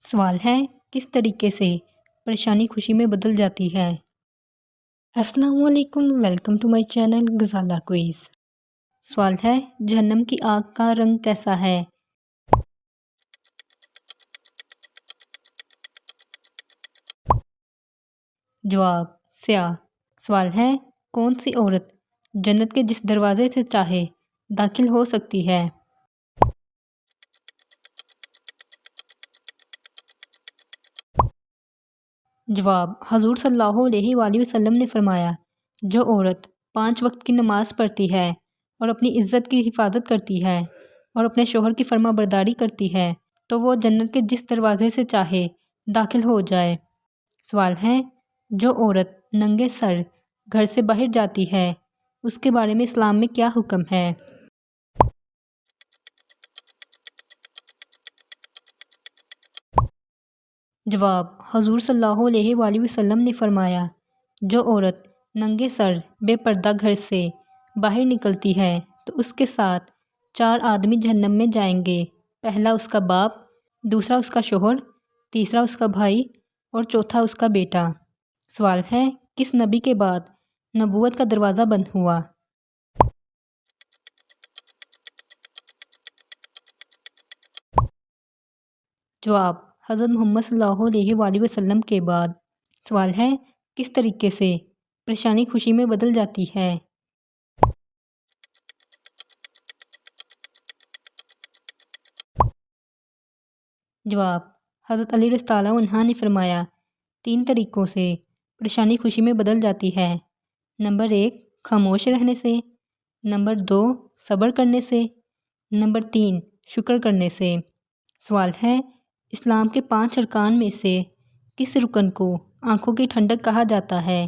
سوال ہے کس طریقے سے پریشانی خوشی میں بدل جاتی ہے؟ السلام علیکم، welcome to my channel Ghazala quiz. سوال ہے جہنم کی آگ کا رنگ کیسا ہے؟ جواب سیاہ۔ سوال ہے کون سی عورت جنت کے جس دروازے سے چاہے داخل ہو سکتی ہے؟ جواب حضور صلی اللہ علیہ وآلہ وسلم نے فرمایا، جو عورت 5 وقت کی نماز پڑھتی ہے اور اپنی عزت کی حفاظت کرتی ہے اور اپنے شوہر کی فرما برداری کرتی ہے تو وہ جنت کے جس دروازے سے چاہے داخل ہو جائے۔ سوال ہے جو عورت ننگے سر گھر سے باہر جاتی ہے اس کے بارے میں اسلام میں کیا حکم ہے؟ جواب حضور صلی اللہ علیہ وآلہ وسلم نے فرمایا، جو عورت ننگے سر بے پردہ گھر سے باہر نکلتی ہے تو اس کے ساتھ 4 آدمی جہنم میں جائیں گے، پہلا اس کا باپ، دوسرا اس کا شوہر، تیسرا اس کا بھائی اور چوتھا اس کا بیٹا۔ سوال ہے کس نبی کے بعد نبوت کا دروازہ بند ہوا؟ جواب حضرت محمد صلی اللہ علیہ وآلہ وسلم کے بعد۔ سوال ہے کس طریقے سے پریشانی خوشی میں بدل جاتی ہے؟ جواب حضرت علی رضی اللہ عنہ نے فرمایا 3 طریقوں سے پریشانی خوشی میں بدل جاتی ہے۔ نمبر 1 خاموش رہنے سے، نمبر 2 صبر کرنے سے، نمبر 3 شکر کرنے سے۔ سوال ہے اسلام کے 5 ارکان میں سے کس رکن کو آنکھوں کی ٹھنڈک کہا جاتا ہے؟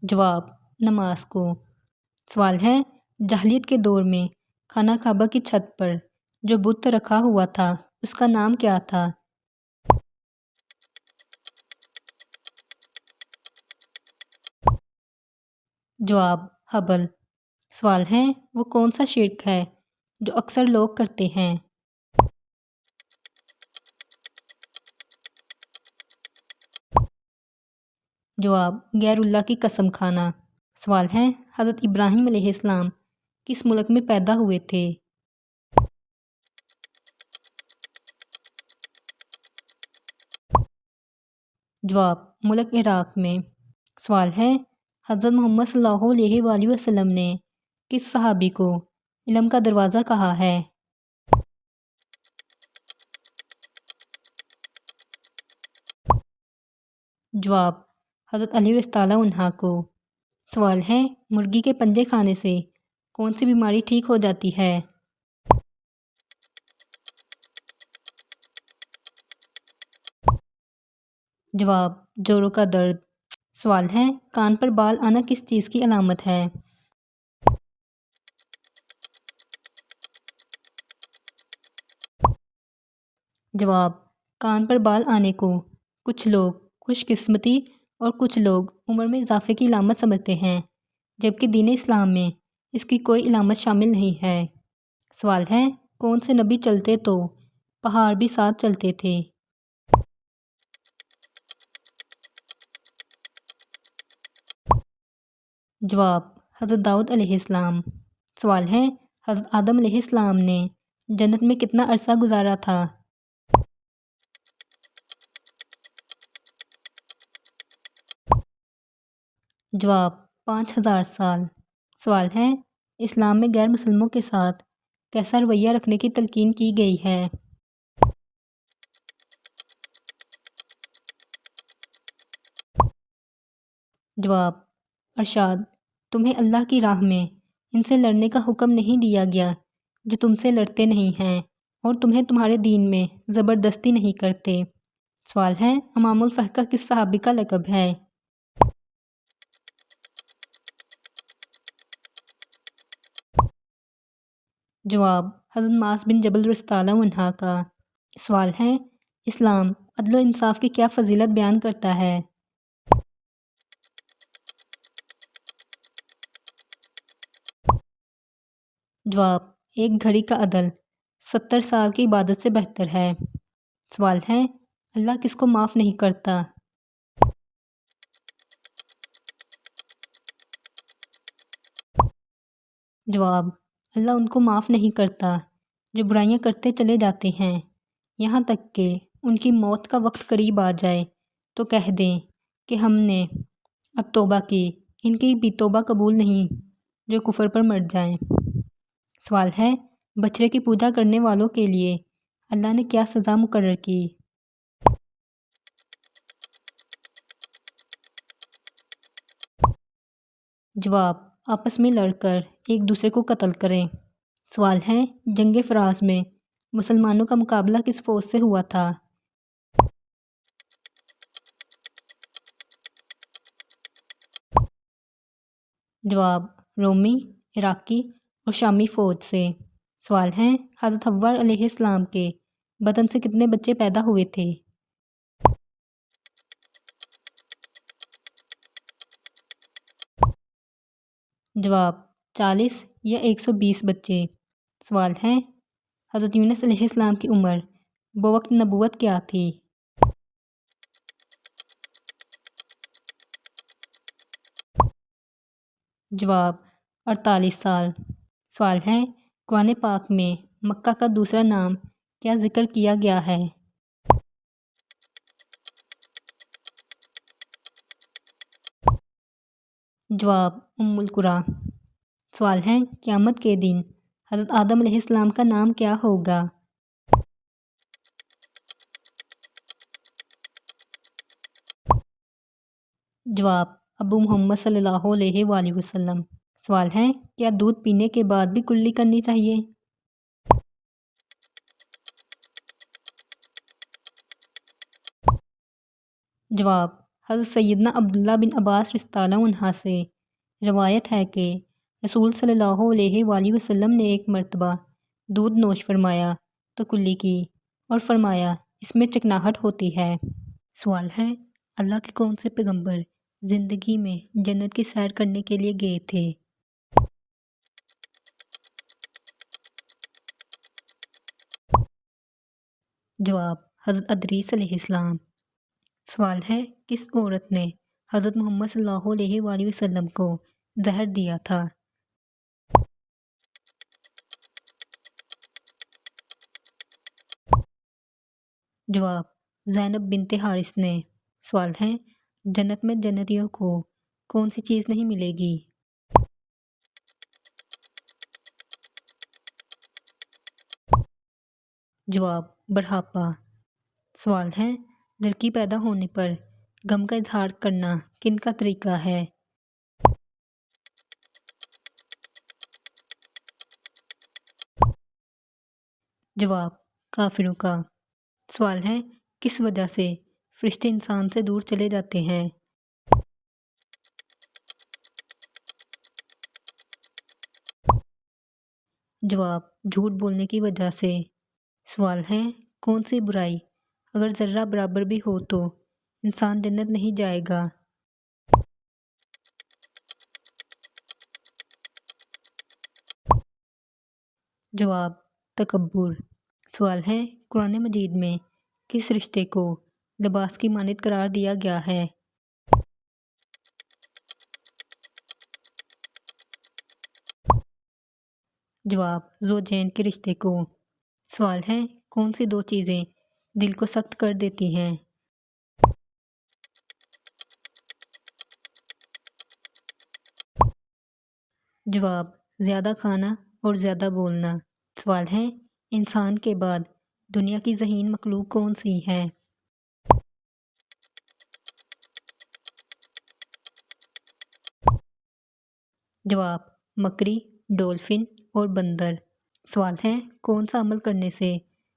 جواب نماز کو۔ سوال ہے جاہلیت کے دور میں خانہ کعبہ کی چھت پر جو بت رکھا ہوا تھا اس کا نام کیا تھا؟ جواب حبل۔ سوال ہے وہ کون سا شرک ہے جو اکثر لوگ کرتے ہیں؟ جواب غیر اللہ کی قسم کھانا۔ سوال ہے حضرت ابراہیم علیہ السلام کس ملک میں پیدا ہوئے تھے؟ جواب ملک عراق میں۔ سوال ہے حضرت محمد صلی اللہ علیہ وآلہ وسلم نے کس صحابی کو علم کا دروازہ کہا ہے؟ جواب حضرت علی رضی اللہ عنہ کو۔ سوال ہے مرغی کے پنجے کھانے سے کون سی بیماری ٹھیک ہو جاتی ہے؟ جواب جوڑوں کا درد۔ سوال ہے کان پر بال آنا کس چیز کی علامت ہے؟ جواب کان پر بال آنے کو کچھ لوگ خوش قسمتی اور کچھ لوگ عمر میں اضافے کی علامت سمجھتے ہیں، جبکہ دین اسلام میں اس کی کوئی علامت شامل نہیں ہے۔ سوال ہے کون سے نبی چلتے تو پہاڑ بھی ساتھ چلتے تھے؟ جواب حضرت داؤد علیہ السلام۔ سوال ہے حضرت آدم علیہ السلام نے جنت میں کتنا عرصہ گزارا تھا؟ جواب 5000 سال۔ سوال ہے اسلام میں غیر مسلموں کے ساتھ کیسا رویہ رکھنے کی تلقین کی گئی ہے؟ جواب ارشاد تمہیں اللہ کی راہ میں ان سے لڑنے کا حکم نہیں دیا گیا جو تم سے لڑتے نہیں ہیں اور تمہیں تمہارے دین میں زبردستی نہیں کرتے۔ سوال ہے امام الفقہ کس صحابی کا لقب ہے؟ جواب حضرت معاذ بن جبل رضی اللہ عنہ کا۔ سوال ہے اسلام عدل و انصاف کی کیا فضیلت بیان کرتا ہے؟ جواب: ایک گھڑی کا عدل 70 سال کی عبادت سے بہتر ہے۔ سوال ہے: اللہ کس کو معاف نہیں کرتا؟ جواب: اللہ ان کو معاف نہیں کرتا جو برائیاں کرتے چلے جاتے ہیں یہاں تک کہ ان کی موت کا وقت قریب آ جائے تو کہہ دیں کہ ہم نے اب توبہ کی، ان کی بھی توبہ قبول نہیں جو کفر پر مر جائیں۔ سوال ہے: بچڑے کی پوجا کرنے والوں کے لیے اللہ نے کیا سزا مقرر کی؟ جواب: آپس میں لڑ کر ایک دوسرے کو قتل کریں۔ سوال ہے: جنگ فراز میں مسلمانوں کا مقابلہ کس فوج سے ہوا تھا؟ جواب: رومی، عراقی اور شامی فوج سے۔ سوال ہے: حضرت حوا علیہ السلام کے بدن سے کتنے بچے پیدا ہوئے تھے؟ جواب: 40 یا 120 بچے۔ سوال ہے: حضرت یونس علیہ السلام کی عمر بوقت نبوت کیا تھی؟ جواب: 48 سال۔ سوال ہے: قرآن پاک میں مکہ کا دوسرا نام کیا ذکر کیا گیا ہے؟ جواب: ام القری۔ سوال ہے: قیامت کے دن حضرت آدم علیہ السلام کا نام کیا ہوگا؟ جواب: ابو محمد صلی اللہ علیہ وآلہ وسلم۔ سوال ہے: کیا دودھ پینے کے بعد بھی کلی کرنی چاہیے؟ جواب: حضرت سیدنا عبداللہ بن عباس رضی اللہ عنہ سے روایت ہے کہ رسول صلی اللہ علیہ وآلہ وسلم نے ایک مرتبہ دودھ نوش فرمایا تو کلی کی اور فرمایا اس میں چکناہٹ ہوتی ہے۔ سوال ہے: اللہ کے کون سے پیغمبر زندگی میں جنت کی سیر کرنے کے لیے گئے تھے؟ جواب: حضرت ادریس علیہ السلام۔ سوال ہے: کس عورت نے حضرت محمد صلی اللہ علیہ وآلہ وسلم کو زہر دیا تھا؟ جواب: زینب بنت حارث نے۔ سوال ہے: جنت میں جنتیوں کو کون سی چیز نہیں ملے گی؟ جواب: بڑھاپا۔ سوال ہے: لڑکی پیدا ہونے پر غم کا اظہار کرنا کن کا طریقہ ہے؟ جواب: کافروں کا۔ سوال ہے: کس وجہ سے فرشتے انسان سے دور چلے جاتے ہیں؟ جواب: جھوٹ بولنے کی وجہ سے۔ سوال ہے: کون سی برائی اگر ذرہ برابر بھی ہو تو انسان جنت نہیں جائے گا؟ جواب: تکبر۔ سوال ہے: قرآن مجید میں کس رشتے کو لباس کی مانند قرار دیا گیا ہے؟ جواب: زوجین کے رشتے کو۔ سوال ہے: کون سی دو چیزیں دل کو سخت کر دیتی ہیں؟ جواب: زیادہ کھانا اور زیادہ بولنا۔ سوال ہے: انسان کے بعد دنیا کی ذہین مخلوق کون سی ہے؟ جواب: مکڑی، ڈولفن اور بندر۔ سوال ہے: کون سا عمل کرنے سے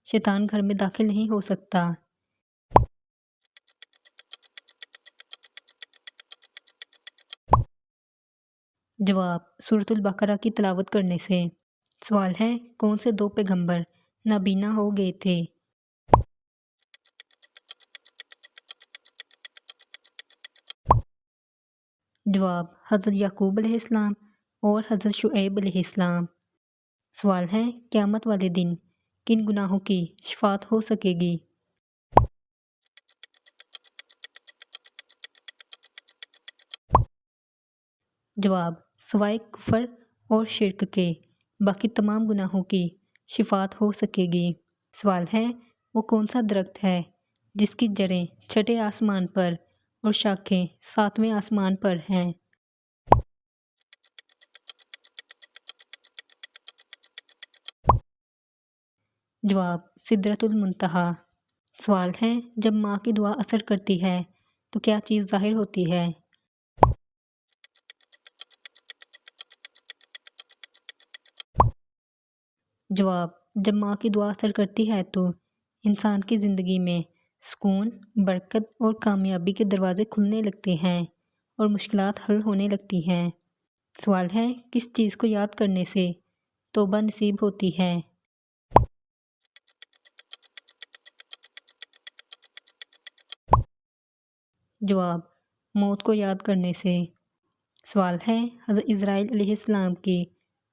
شیطان گھر میں داخل نہیں ہو سکتا؟ جواب: سورۃ البقرہ کی تلاوت کرنے سے۔ سوال ہے: کون سے دو پیغمبر نابینا ہو گئے تھے؟ جواب: حضرت یعقوب علیہ السلام اور حضرت شعیب علیہ السلام۔ سوال ہے قیامت والے دن کن گناہوں کی شفاعت ہو سکے گی؟ جواب سوائے کفر اور شرک کے باقی تمام گناہوں کی شفاعت ہو سکے گی۔ سوال ہے وہ کون سا درخت ہے جس کی جڑیں چھٹے آسمان پر اور شاخیں ساتویں آسمان پر ہیں؟ جواب سدرۃ المنتہا۔ سوال ہے جب ماں کی دعا اثر کرتی ہے تو کیا چیز ظاہر ہوتی ہے؟ جواب جب ماں کی دعا اثر کرتی ہے تو انسان کی زندگی میں سکون، برکت اور کامیابی کے دروازے کھلنے لگتے ہیں اور مشکلات حل ہونے لگتی ہیں۔ سوال ہے کس چیز کو یاد کرنے سے توبہ نصیب ہوتی ہے؟ جواب موت کو یاد کرنے سے۔ سوال ہے حضرت اسرائیل علیہ السلام کی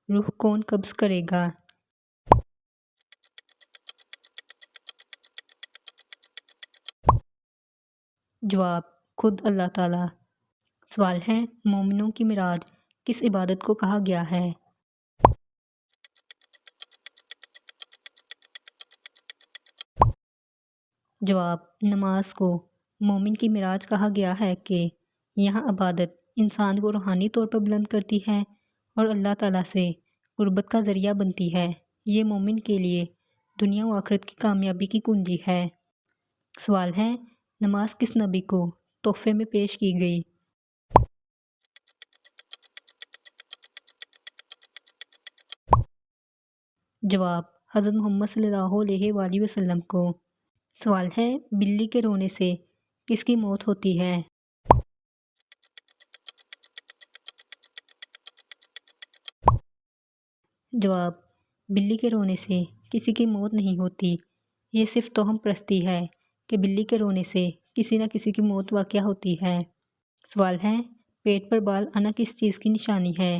روح کون قبض کرے گا؟ جواب خود اللہ تعالیٰ۔ سوال ہے مومنوں کی معراج کس عبادت کو کہا گیا ہے؟ جواب نماز کو۔ مومن کی معراج کہا گیا ہے کہ یہاں عبادت انسان کو روحانی طور پر بلند کرتی ہے اور اللہ تعالیٰ سے قربت کا ذریعہ بنتی ہے۔ یہ مومن کے لیے دنیا و آخرت کی کامیابی کی کنجی ہے۔ سوال ہے نماز کس نبی کو تحفے میں پیش کی گئی؟ جواب حضرت محمد صلی اللہ علیہ وآلہ وسلم کو۔ سوال ہے بلی کے رونے سے کس کی موت ہوتی ہے؟ جواب بلی کے رونے سے کسی کی موت نہیں ہوتی، یہ صرف توہم پرستی ہے کہ بلی کے رونے سے کسی نہ کسی کی موت واقع ہوتی ہے۔ سوال ہے پیٹ پر بال آنا کس چیز کی نشانی ہے؟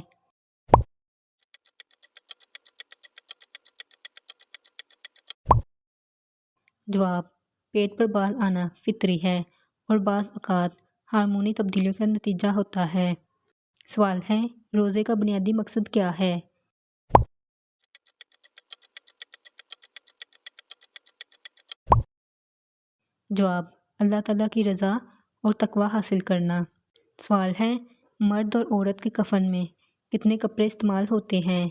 جواب پیٹ پر بال آنا فطری ہے اور بعض اوقات ہارمونی تبدیلیوں کا نتیجہ ہوتا ہے۔ سوال ہے روزے کا بنیادی مقصد کیا ہے؟ جواب اللہ تعالیٰ کی رضا اور تقوی حاصل کرنا۔ سوال ہے مرد اور عورت کے کفن میں کتنے کپڑے استعمال ہوتے ہیں؟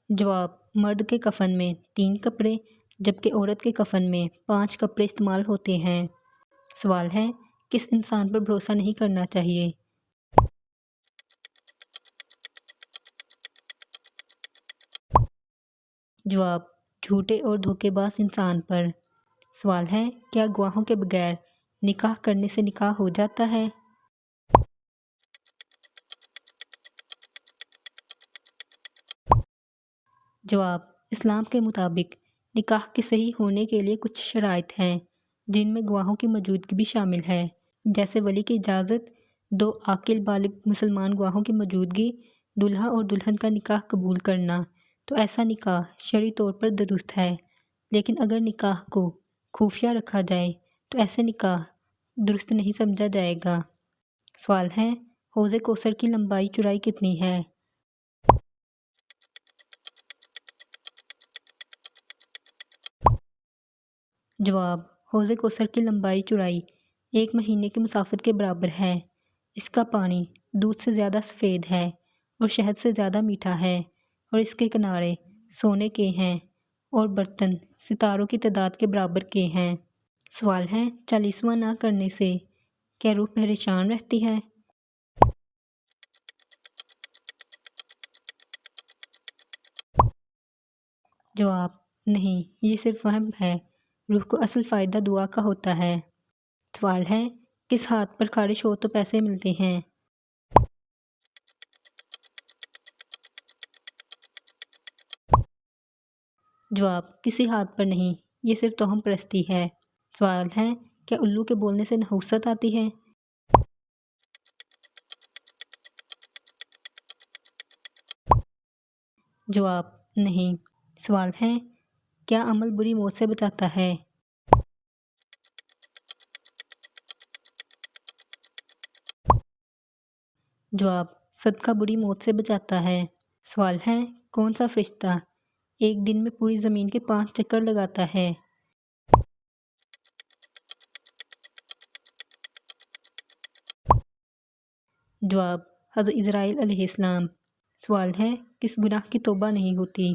جواب مرد کے کفن میں 3 کپڑے جبکہ عورت کے کفن میں 5 کپڑے استعمال ہوتے ہیں۔ سوال ہے کس انسان پر بھروسہ نہیں کرنا چاہیے؟ جواب جھوٹے اور دھوکے باز انسان پر۔ سوال ہے کیا گواہوں کے بغیر نکاح کرنے سے نکاح ہو جاتا ہے؟ جواب اسلام کے مطابق نکاح کے صحیح ہونے کے لیے کچھ شرائط ہیں جن میں گواہوں کی موجودگی بھی شامل ہے، جیسے ولی کی اجازت، 2 عاقل بالغ مسلمان گواہوں کی موجودگی، دولہا اور دلہن کا نکاح قبول کرنا۔ تو ایسا نکاح شرعی طور پر درست ہے، لیکن اگر نکاح کو خفیہ رکھا جائے تو ایسے نکاح درست نہیں سمجھا جائے گا۔ سوال ہے حوض کوثر کی لمبائی چوڑائی کتنی ہے؟ جواب حوض کوثر کی لمبائی چوڑائی 1 مہینے کی مسافت کے برابر ہے۔ اس کا پانی دودھ سے زیادہ سفید ہے اور شہد سے زیادہ میٹھا ہے اور اس کے کنارے سونے کے ہیں اور برتن ستاروں کی تعداد کے برابر کے ہیں۔ سوال ہے 40واں نہ کرنے سے کیا روح پریشان رہتی ہے؟ جواب نہیں، یہ صرف وہم ہے، روح کو اصل فائدہ دعا کا ہوتا ہے۔ سوال ہے کس ہاتھ پر خارش ہو تو پیسے ملتے ہیں؟ جواب کسی ہاتھ پر نہیں، یہ صرف توہم پرستی ہے۔ سوال ہے کیا الو کے بولنے سے نحوست آتی ہے؟ جواب: نہیں۔ سوال ہے: کیا عمل بری موت سے بچاتا ہے؟ جواب: صدقہ بری موت سے بچاتا ہے۔ سوال ہے: کون سا فرشتہ ایک دن میں پوری زمین کے 5 چکر لگاتا ہے؟ جواب: حضرت اسرائیل علیہ السلام۔ سوال ہے: کس گناہ کی توبہ نہیں ہوتی؟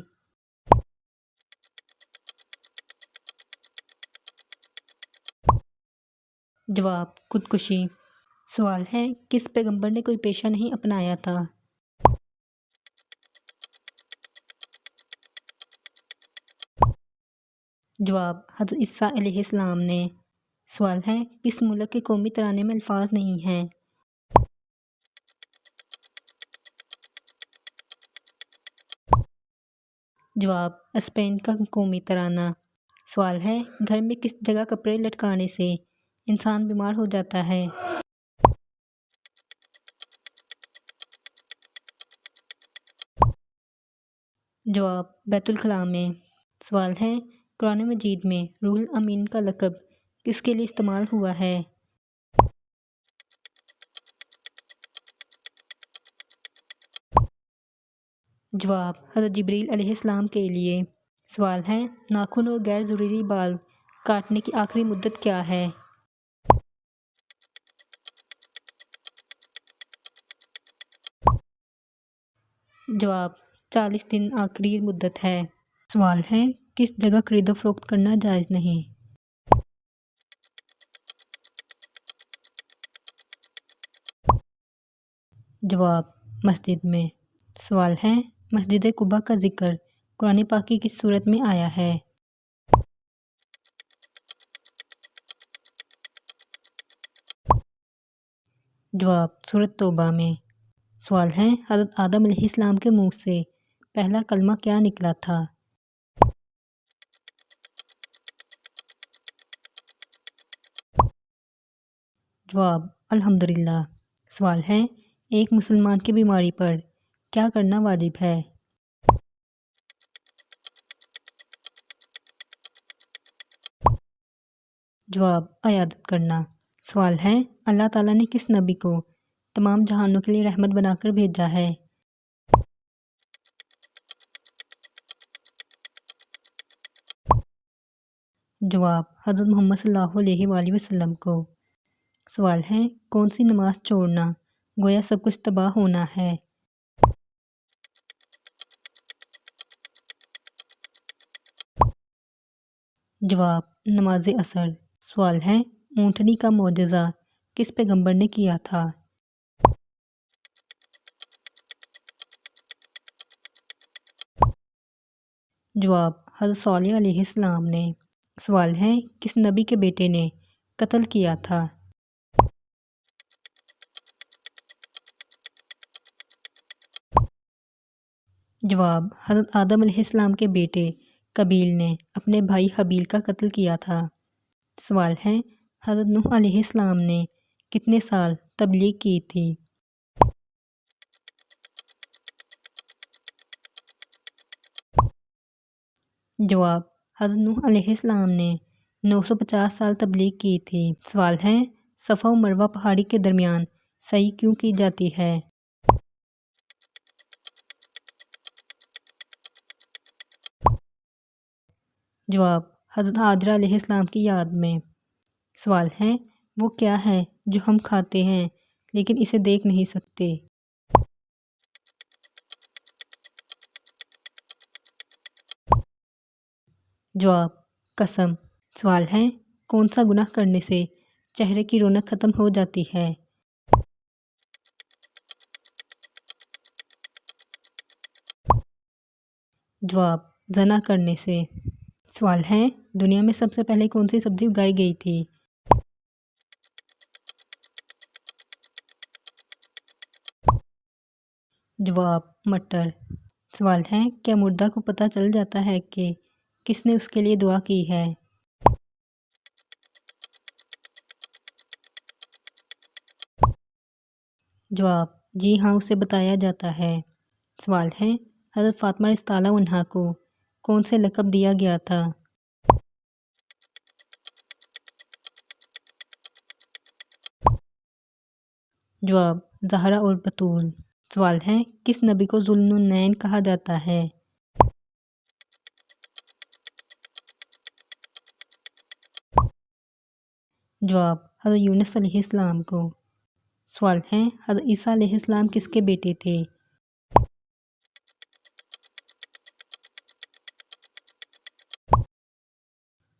جواب: خودکشی۔ سوال ہے: کس پیغمبر نے کوئی پیشہ نہیں اپنایا تھا؟ جواب: حضرت عیسیٰ علیہ السلام نے۔ سوال ہے: کس ملک کے قومی ترانے میں الفاظ نہیں ہیں؟ جواب: اسپین کا قومی ترانہ۔ سوال ہے: گھر میں کس جگہ کپڑے لٹکانے سے انسان بیمار ہو جاتا ہے؟ جواب: بیت الخلاء میں۔ سوال ہے: قرآن مجید میں روح الامین کا لقب کس کے لیے استعمال ہوا ہے؟ جواب: حضرت جبریل علیہ السلام کے لیے۔ سوال ہے: ناخن اور غیر ضروری بال کاٹنے کی آخری مدت کیا ہے؟ جواب: 40 دن آخری مدت ہے۔ سوال ہے: کس جگہ خرید و فروخت کرنا جائز نہیں؟ جواب: مسجد میں۔ سوال ہے: مسجد قباء کا ذکر قرآن پاک کی کس سورت میں آیا ہے؟ جواب: سورۃ توبہ میں۔ سوال ہے: حضرت آدم علیہ السلام کے منہ سے پہلا کلمہ کیا نکلا تھا؟ جواب: الحمدللہ۔ سوال ہے: ایک مسلمان کی بیماری پر کیا کرنا واجب ہے؟ جواب: عیادت کرنا۔ سوال ہے: اللہ تعالیٰ نے کس نبی کو تمام جہانوں کے لیے رحمت بنا کر بھیجا ہے؟ جواب: حضرت محمد صلی اللہ علیہ وآلہ وسلم کو۔ سوال ہے: کون سی نماز چھوڑنا گویا سب کچھ تباہ ہونا ہے؟ جواب: نماز عصر۔ سوال ہے: اونٹنی کا معجزہ کس پیغمبر نے کیا تھا؟ جواب: حضرت صالح علیہ السلام نے۔ سوال ہے: کس نبی کے بیٹے نے قتل کیا تھا؟ جواب: حضرت آدم علیہ السلام کے بیٹے قابیل نے اپنے بھائی حابیل کا قتل کیا تھا۔ سوال ہے: حضرت نوح علیہ السلام نے کتنے سال تبلیغ کی تھی؟ جواب: حضرت نوح علیہ السلام نے 950 سال تبلیغ کی تھی۔ سوال ہے: صفا و مروہ پہاڑی کے درمیان سعی کیوں کی جاتی ہے؟ جواب: حضرت حاجرہ علیہ السلام کی یاد میں۔ سوال ہے: وہ کیا ہے جو ہم کھاتے ہیں لیکن اسے دیکھ نہیں سکتے؟ جواب: قسم۔ سوال ہے: کون سا گناہ کرنے سے چہرے کی رونق ختم ہو جاتی ہے؟ جواب: زنا کرنے سے۔ سوال ہے: دنیا میں سب سے پہلے کون سی سبزی اگائی گئی تھی؟ جواب: مٹر۔ سوال ہے: کیا مردہ کو پتہ چل جاتا ہے کہ کس نے اس کے لیے دعا کی ہے؟ جواب: جی ہاں، اسے بتایا جاتا ہے۔ سوال ہے: حضرت فاطمہ رضی اللہ عنہا کو کون سے لقب دیا گیا تھا؟ جواب: زہرا اور بطول۔ سوال ہے، کس نبی کو ذوالنورین کہا جاتا ہے؟ جواب: حضرت یونس علیہ السلام کو۔ سوال ہے، حضرت عیسیٰ علیہ السلام کس کے بیٹے تھے؟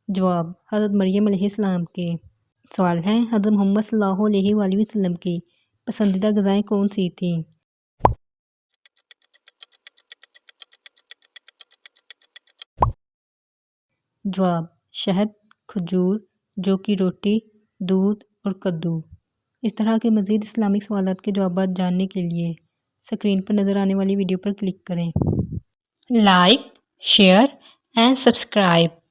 جواب: حضرت مریم علیہ السلام کے۔ سوال ہے، حضرت محمد صلی اللہ علیہ وآلہ وسلم کی پسندیدہ غذائیں کون سی تھیں؟ جواب: شہد، کھجور، جو کی روٹی، دودھ اور کدو۔ اس طرح کے مزید اسلامک سوالات کے جوابات جاننے کے لیے اسکرین پر نظر آنے والی ویڈیو پر کلک کریں۔ Like, share and subscribe.